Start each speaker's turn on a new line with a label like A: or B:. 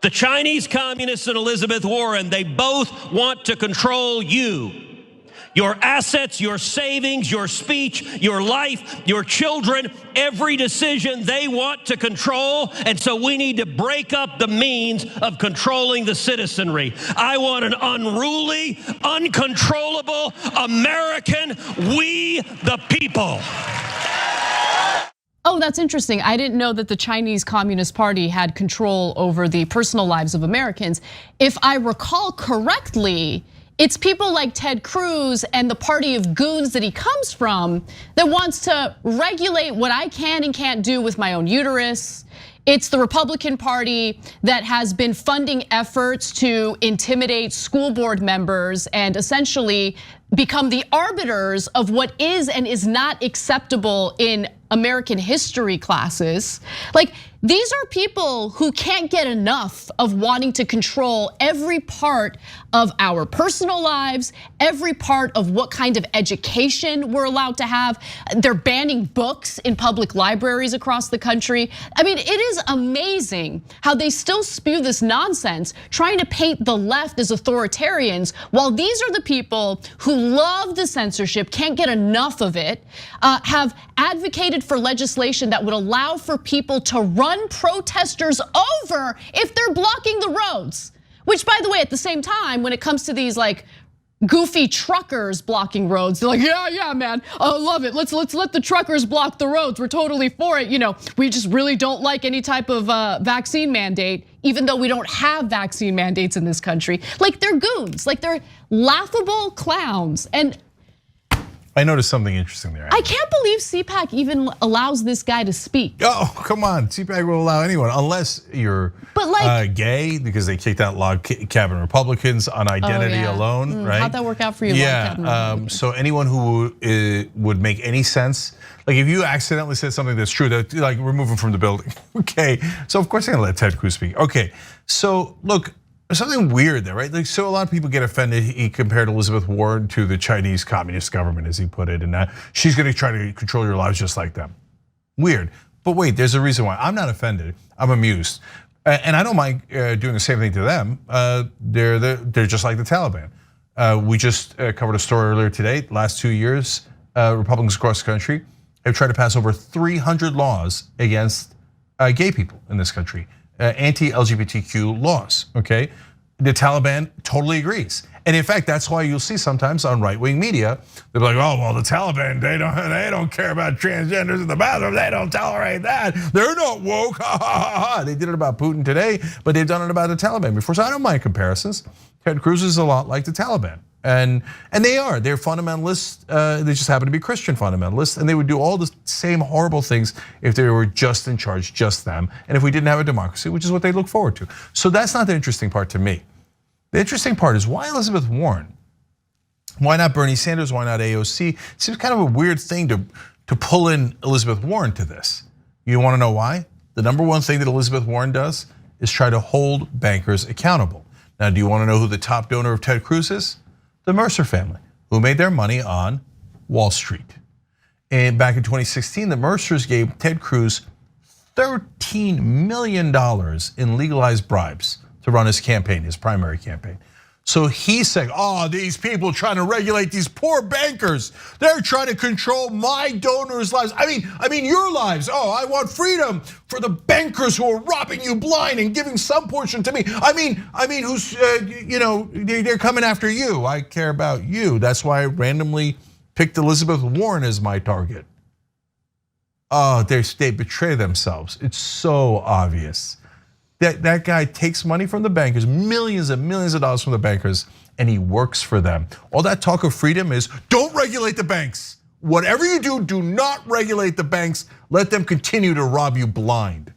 A: The Chinese communists and Elizabeth Warren, they both want to control you. Your assets, your savings, your speech, your life, your children, every decision they want to control. And so we need to break up the means of controlling the citizenry. I want an unruly, uncontrollable American, we the people.
B: Oh, that's interesting. I didn't know that the Chinese Communist Party had control over the personal lives of Americans. If I recall correctly, it's people like Ted Cruz and the party of goons that he comes from that wants to regulate what I can and can't do with my own uterus. It's the Republican Party that has been funding efforts to intimidate school board members and essentially become the arbiters of what is and is not acceptable in American history classes. Like, these are people who can't get enough of wanting to control every part of our personal lives, every part of what kind of education we're allowed to have. They're banning books in public libraries across the country. I mean, it is amazing how they still spew this nonsense, trying to paint the left as authoritarians, while these are the people who love the censorship, can't get enough of it, have advocated for legislation that would allow for people to run protesters over if they're blocking the roads. Which, by the way, at the same time, when it comes to these like goofy truckers blocking roads, they're like, yeah, man, I love it. Let's let the truckers block the roads. We're totally for it. You know, we just really don't like any type of vaccine mandate, even though we don't have vaccine mandates in this country. Like, they're goons, like they're laughable clowns. And
C: I noticed something interesting there.
B: I can't believe CPAC even allows this guy to speak.
C: Oh, come on, CPAC will allow anyone, unless you're gay, because they kicked out log cabin Republicans on identity alone, right?
B: How'd that work out for you?
C: Yeah, so anyone who would make any sense, like if you accidentally said something that's true, that like remove him from the building, okay? So of course they're gonna let Ted Cruz speak. Okay, so look, there's something weird there, right? Like, so a lot of people get offended. He compared Elizabeth Warren to the Chinese Communist government, as he put it, and that she's gonna try to control your lives just like them. Weird, but wait, there's a reason why. I'm not offended, I'm amused. And I don't mind doing the same thing to them. They're just like the Taliban. We just covered a story earlier today. Last 2 years, Republicans across the country have tried to pass over 300 laws against gay people in this country. Anti-LGBTQ laws, okay? The Taliban totally agrees. And in fact, that's why you'll see sometimes on right-wing media, they're like, oh, well, the Taliban, they don't care about transgenders in the bathroom, they don't tolerate that. They're not woke, ha, ha, ha, ha. They did it about Putin today, but they've done it about the Taliban before, so I don't mind comparisons. Ted Cruz is a lot like the Taliban. And they're fundamentalists, they just happen to be Christian fundamentalists, and they would do all the same horrible things if they were just in charge, just them, and if we didn't have a democracy, which is what they look forward to. So that's not the interesting part to me. The interesting part is, why Elizabeth Warren? Why not Bernie Sanders, why not AOC? It seems kind of a weird thing to pull in Elizabeth Warren to this. You wanna know why? The number one thing that Elizabeth Warren does is try to hold bankers accountable. Now, do you wanna know who the top donor of Ted Cruz is? The Mercer family, who made their money on Wall Street. And back in 2016, the Mercers gave Ted Cruz $13 million in legalized bribes to run his campaign, his primary campaign. So he's saying, oh, these people trying to regulate these poor bankers. They're trying to control my donors' lives. I mean your lives. Oh, I want freedom for the bankers who are robbing you blind and giving some portion to me. I mean, who's, they're coming after you. I care about you. That's why I randomly picked Elizabeth Warren as my target. Oh, they betray themselves. It's so obvious. That guy takes money from the bankers, millions and millions of dollars from the bankers, and he works for them. All that talk of freedom is, don't regulate the banks. Whatever you do, do not regulate the banks. Let them continue to rob you blind.